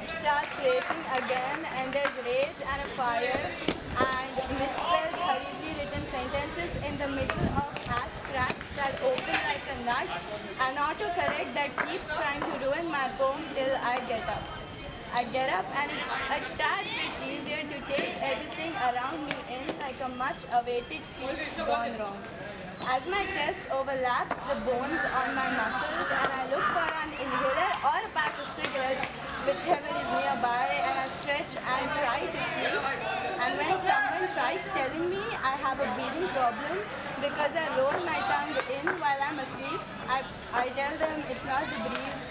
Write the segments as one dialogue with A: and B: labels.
A: starts racing again, and there's rage and a fire and misspelled, hurriedly written sentences in the middle of ass cracks that open like a nut, and autocorrect that keeps trying to ruin my poem till I get up. I get up and it's a tad bit easier to take everything around me in like a much awaited feast gone wrong. As my chest overlaps the bones on my muscles and I look for an inhaler or a pack of cigarettes, whichever is nearby, and I stretch and try to sleep. And when someone tries telling me I have a breathing problem because I roll my tongue in while I'm asleep, I tell them it's not the breeze.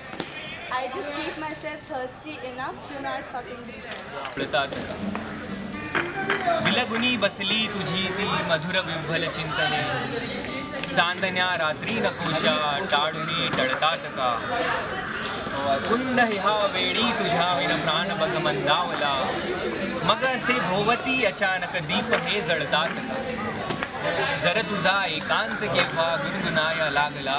A: I just keep myself thirsty enough to not fucking breathe.
B: विलगुनी बसली तुझी ती मधुर विव्हल चिंतने चांदण्या रात्री नकोशा टाळुनी टळतात का कुंद ह्या वेळी तुझ्या win प्राण बग मंदावला मग असे भोवती अचानक दीप हे जळतात का जर तुझा एकांत केव्हा गुणगुणाया लागला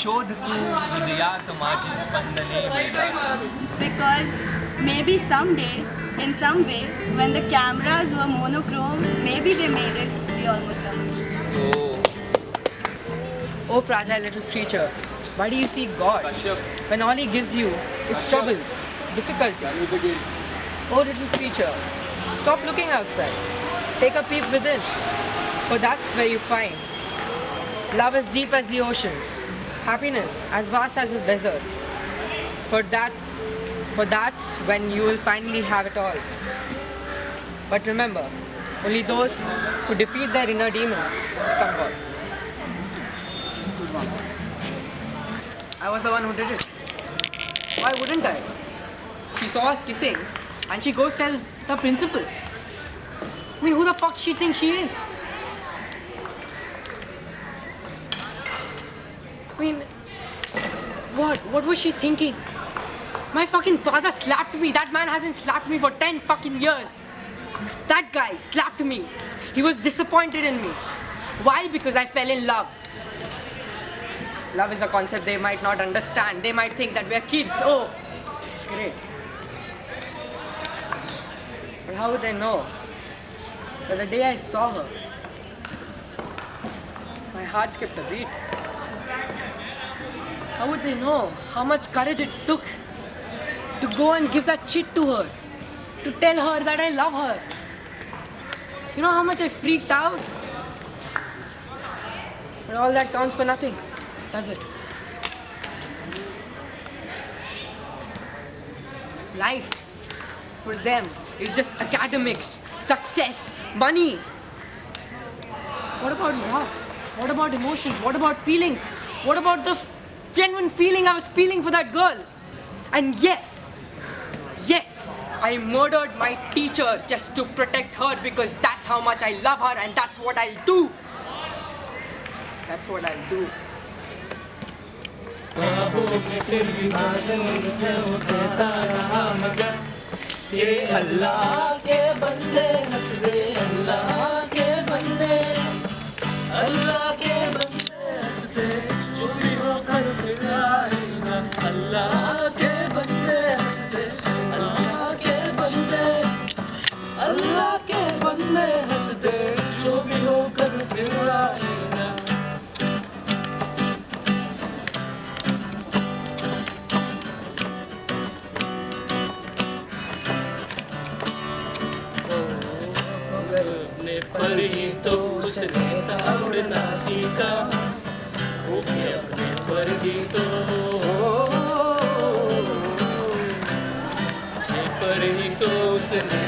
B: शोध तू हृदयात माझी स्पंदने मिळतात.
A: Because maybe someday, in some way, when the cameras were monochrome, maybe they made it be almost lovely.
C: Oh, fragile little creature, why do you seek God when all He gives you is troubles, difficulties? Oh, little creature, stop looking outside. Take a peep within, for that's where you find love as deep as the oceans, happiness as vast as the deserts. For that's when you will finally have it all. But remember, only those who defeat their inner demons become gods. I was the one who did it. Why wouldn't I? She saw us kissing and she goes tells the principal. I mean, who the fuck she thinks she is? I mean, what was she thinking? My fucking father slapped me. That man hasn't slapped me for 10 fucking years. That guy slapped me. He was disappointed in me. Why? Because I fell in love. Love is a concept they might not understand. They might think that we are kids. Oh, great. But how would they know that the day I saw her, my heart skipped a beat? How would they know how much courage it took to go and give that shit to her, to tell her that I love her? You know how much I freaked out? But all that counts for nothing, does it? Life, for them, is just academics, success, money. What about love? What about emotions? What about feelings? What about the genuine feeling I was feeling for that girl? And yes, I murdered my teacher just to protect her because that's how much I love her and that's what I'll do. That's what I'll do.
D: ये अल्लाह के बंदे हंस दे अल्लाह के बंदे अल्लाह के बंदे हंस दे जो भी होकर फिर आएगा अल्लाह के बंदे हंस दे अल्लाह के बंदे अल्लाह के बंदे हंस दे जो भी होकर फिर आएगा. पर ही तो उसने उड़ना सीखा वो भी अपने पर ही तो अपने पर ही तो उसने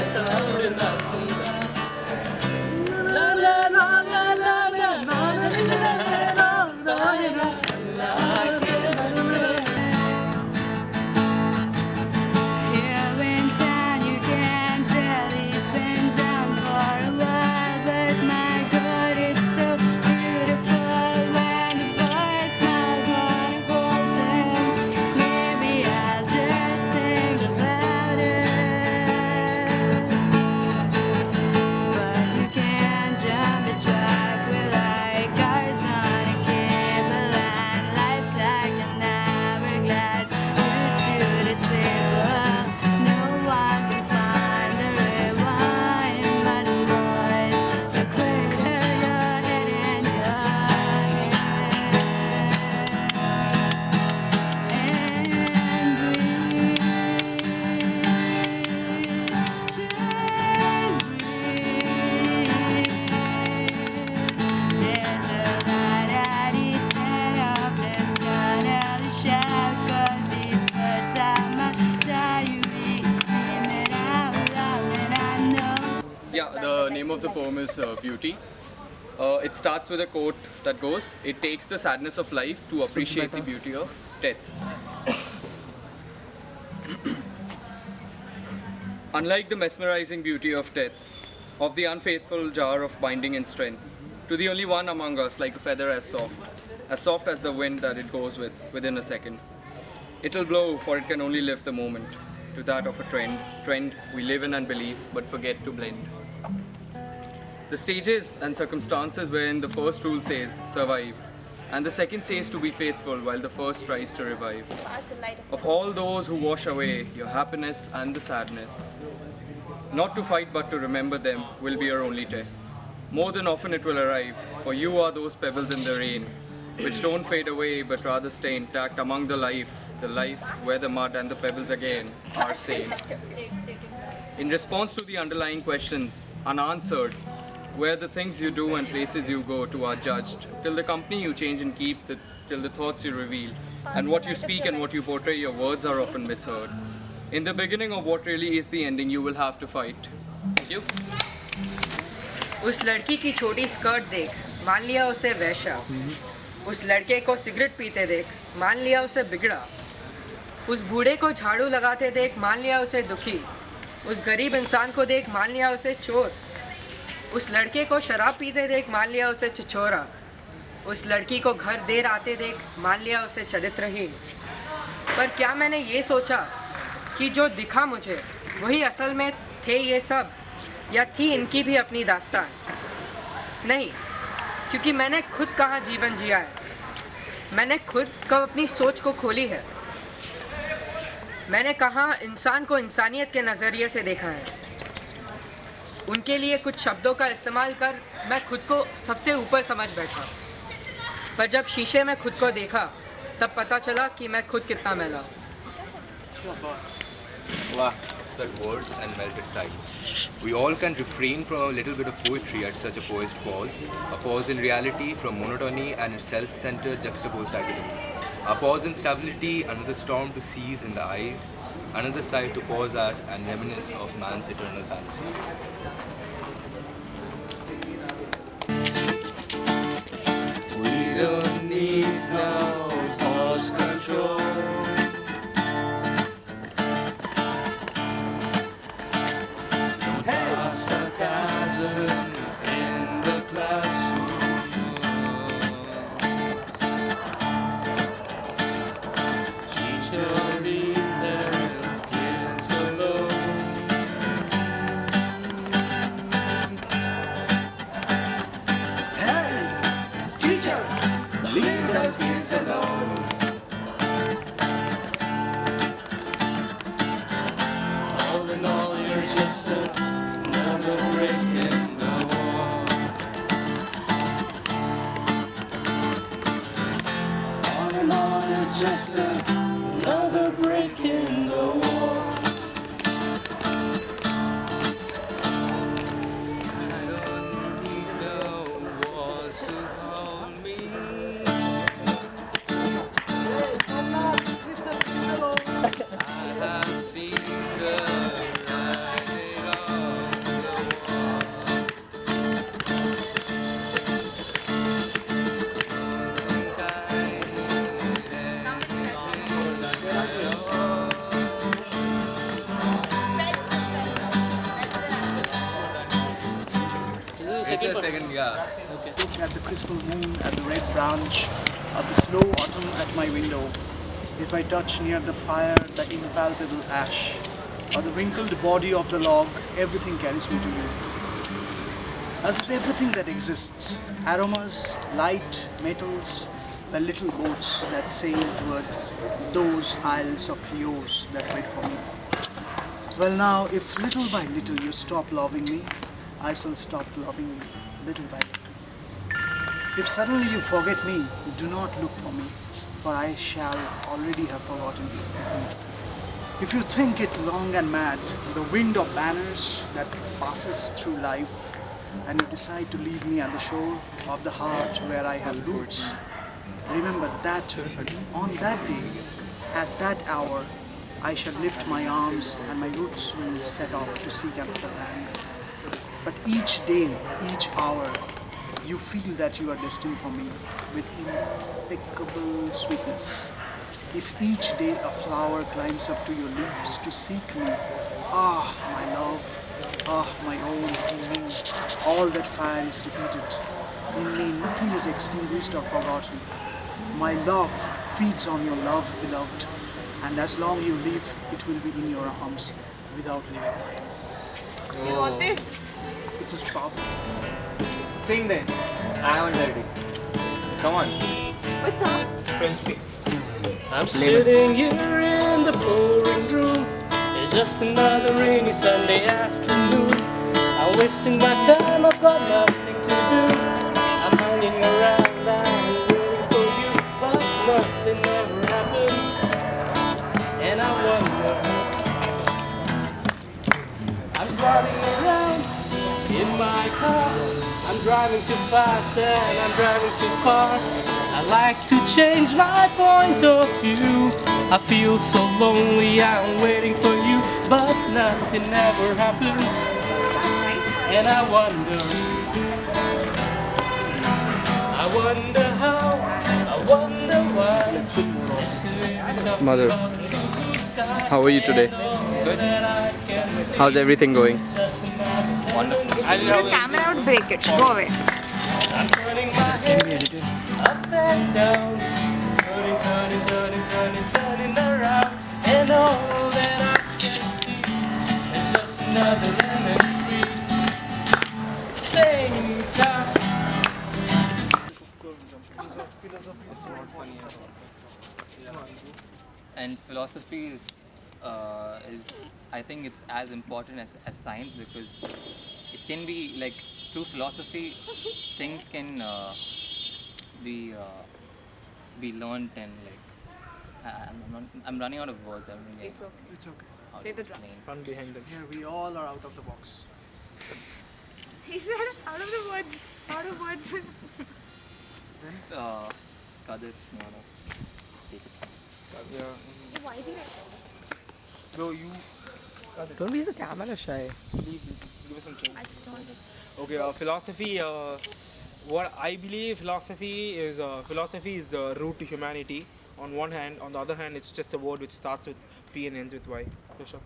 D: उड़ना सीखा. ला ला ला ला ला ला ला ला ला
E: name of the poem is Beauty. It starts with a quote that goes, "It takes the sadness of life to appreciate the beauty of death." Unlike the mesmerizing beauty of death, of the unfaithful jar of binding and strength, to the only one among us like a feather as soft as the wind that it goes with within a second. It'll blow, for it can only live the moment, to that of a trend we live in and believe, but forget to blend. The stages and circumstances wherein the first rule says, survive, and the second says to be faithful while the first tries to revive. Of all those who wash away your happiness and the sadness, not to fight but to remember them will be your only test. More than often it will arrive, for you are those pebbles in the rain, which don't fade away but rather stay intact among the life where the mud and the pebbles again are sane. In response to the underlying questions, unanswered, where the things you do and places you go to are judged, till the company you change and keep, till the thoughts you reveal, and what you speak and what you portray, your words are often misheard. In the beginning of what really is the ending, you will have to fight. Thank you.
C: उस लड़की की छोटी skirt देख, मान लिया उसे वैश्या। उस लड़के को सिगरेट पीते देख, मान लिया उसे बिगड़ा। उस बूढ़े को झाड़ू लगाते देख, मान लिया उसे दुखी। उस गरीब इंसान को देख, मान लिया उसे चोर। उस लड़के को शराब पीते देख, मान लिया उसे छिछोरा। उस लड़की को घर देर आते देख, मान लिया उसे चरित्रहीन। पर क्या मैंने ये सोचा कि जो दिखा मुझे वही असल में थे ये सब, या थी इनकी भी अपनी दास्तान? नहीं, क्योंकि मैंने खुद कहाँ जीवन जिया है, मैंने खुद कब अपनी सोच को खोली है, मैंने कहाँ इंसान को इंसानियत के नज़रिए से देखा है। उनके लिए कुछ शब्दों का इस्तेमाल कर मैं खुद को सबसे ऊपर समझ बैठा, पर जब शीशे में खुद को देखा तब पता चला कि मैं खुद कितना मैला हूँ।
F: Wow. Words and melted sighs. We all can refrain from a little bit of poetry at such a poised pause, a pause in reality from monotony and its self-centered juxtaposed dichotomy. A pause in stability, another storm to seize in the eyes, another sight to pause at and reminisce of man's eternal fantasy.
D: We don't need no pause control. Sarcasm in the classroom. Teacher, leave their kids alone. Hey, teacher, leave those kids alone. All in all, you're just another break in the wall. All in all, you're just another break in the wall.
G: Look at the crystal moon and the red branch of the slow autumn at my window. If I touch near the fire the impalpable ash, or the wrinkled body of the log, everything carries me to you. As if everything that exists, aromas, light, metals, were little boats that sail toward those isles of yours that wait for me. Well now, if little by little you stop loving me, I shall stop loving you, little by little. If suddenly you forget me, do not look for me, for I shall already have forgotten you. If you think it long and mad, the wind of banners that passes through life, and you decide to leave me at the shore of the heart where I have roots, remember that on that day, at that hour, I shall lift my arms and my roots will set off to seek another land. But each day, each hour, you feel that you are destined for me with impeccable sweetness. If each day a flower climbs up to your lips to seek me, ah, my love, ah, my own, in me, all that fire is repeated. In me, nothing is extinguished or forgotten. My love feeds on your love, beloved, and as long you live, it will be in your arms without leaving mine.
A: You want this?
G: It's a powerful.
B: Sing then. I am ready. Come on.
A: What song?
B: French kiss.
D: I'm sitting here in the pouring room. It's just another rainy Sunday afternoon. I'm wasting my time, I've got nothing to do. I'm hanging around, I'm waiting for you, but nothing ever happens. And I wonder, I'm driving around in my car. I'm driving too fast and I'm driving too far. I like to change my point of view. I feel so lonely, I'm waiting for you, but nothing ever happens. And I wonder how, I wonder why.
E: Mother, how are you today? How's everything going?
A: The camera would break it. Go away.
D: I'm turning my head up and down, turning around, and all that I can see is just another lemon tree. Same time.
E: And philosophy is I think it's as important as science, because it can be like through philosophy things can be be learned, and like I'm running out of words. I don't really know
G: It's okay.
E: how to
A: Play the
E: explain.
B: Run behind them.
G: Here we all are out of the box.
A: He said out of the woods. Out of woods.
E: Kadir, you wanna take it?
A: Why is he like
B: Bro, you
C: Don't be so camera shy.
B: give us some change.
A: I just don't.
B: Okay, philosophy. What I believe philosophy is the root to humanity. On one hand, on the other hand, it's just a word which starts with P and ends with Y. Rishabh.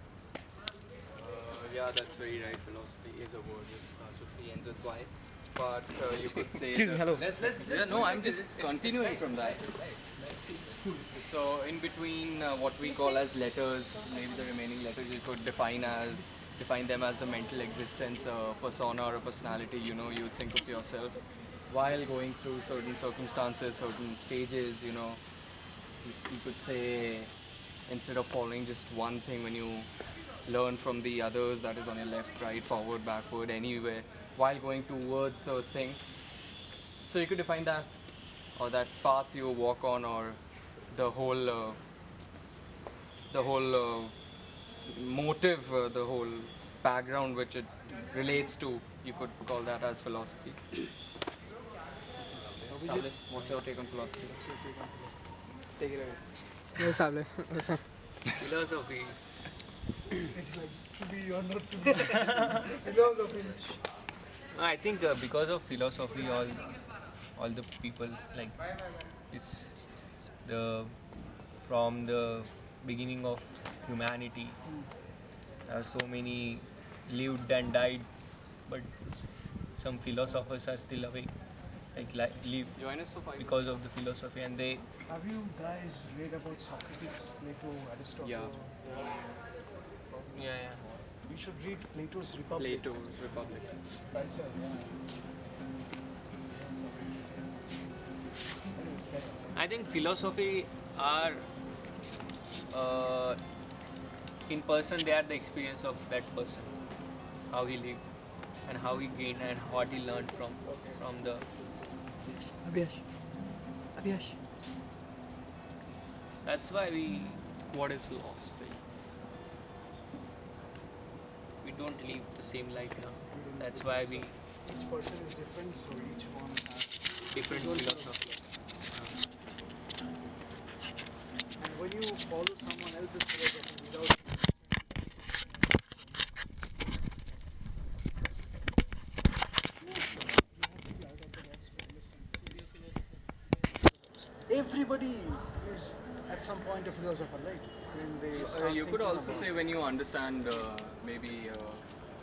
E: Yeah, that's very right. Philosophy is a word which starts with P, ends with Y. But you could say.
B: Excuse me, hello.
E: No, I'm just continuing from that. So in between what we call as letters, maybe the remaining letters you could define them as the mental existence, a persona or a personality. You think of yourself while going through certain circumstances, certain stages. You could say, instead of following just one thing, when you learn from the others, that is on your left, right, forward, backward, anywhere, while going towards the thing. So you could define that, or that path you walk on, or the whole motive, the whole background which it relates to. You could call that as philosophy. Sabri, what's your take on philosophy?
B: Take it away.
C: Yes, Sable. What's up?
B: Philosophy.
G: It's like to be or not to be. Philosophy.
B: I think because of philosophy, all the people like it's the from the beginning of humanity. There are so many lived and died, but some philosophers are still awake, live
E: Join us for 5
B: because of the philosophy, and they
G: Have you guys read about Socrates, Plato, Aristotle?
E: Yeah.
B: yeah.
G: We should read Plato's Republic.
E: Plato's Republic.
G: Myself,
B: I think philosophy are in person. They are the experience of that person, how he lived, and how he gained, and what he learned from the.
C: Abhiyash.
B: That's why
E: What is philosophy?
B: we don't live the same life now. That's why we
G: Each person is different, so each one has.
B: different philosophy.
G: And when you follow someone else's philosophy without everybody is at some point a philosopher, right? When they start
E: You could
G: thinking
E: also
G: about
E: say when you understand, maybe,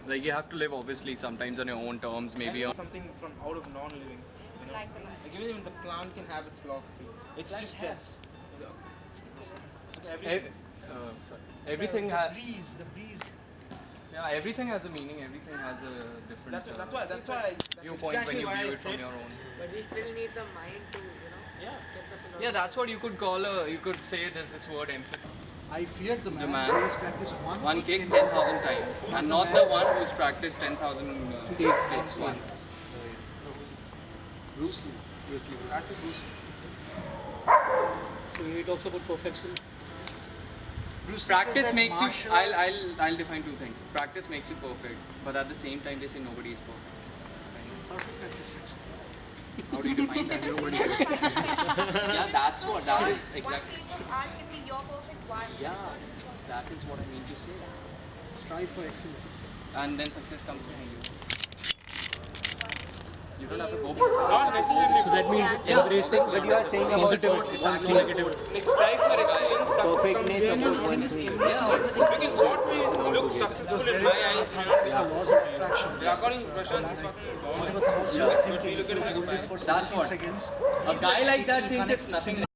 E: like you have to live obviously sometimes on your own terms, maybe.
H: Something from out of non-living. You know?
A: Like the
H: Like even the plant can have its philosophy. It's
G: like
H: just
G: has.
H: You know? Okay,
E: Sorry. Everything has.
G: The breeze.
E: Yeah, everything has a meaning. Everything has a different.
H: that's why. That's
E: viewpoint
H: exactly
E: when you
H: why
E: view
H: I
E: it from
H: said.
E: your own.
C: But we still need the mind to,
H: Yeah.
C: get the philosophy.
E: Yeah, that's what you could call a. You could say there's this word empathy.
G: I feared the man,
E: man
G: who has practiced
E: One kick 10,000 times, and not the one who's practiced 10,000 kicks once.
G: Bruce Lee.
H: That's a boost.
D: So he talks about perfection.
G: Bruce Lee
E: Practice
G: said that
E: makes you.
G: martial arts-
E: I'll define two things. Practice makes you perfect, but at the same time they say nobody is perfect.
G: perfect at distraction.
E: How do you define that? Yeah, that's what. That is
A: One
E: exactly.
A: piece of art can be your perfect one.
E: Yeah, that is what I mean to say.
G: Strive for excellence.
E: And then success comes behind you. You don't have to go.
H: Not necessarily.
D: So that means embracing
C: But you are saying about
D: positivity,
C: one
D: not negativity.
H: Like strive for excellence, success comes behind you. Because what may look successful in my eyes,
G: The laws of attraction.
H: according to Prashant, is fucking wrong.
G: Whatever thoughts you are
H: But we
G: thinking,
H: look at it like a
G: hold it
H: fact.
G: for
E: That's
G: 17
E: what.
G: seconds.
E: A guy like that thinks
G: Connect
E: it's nothing.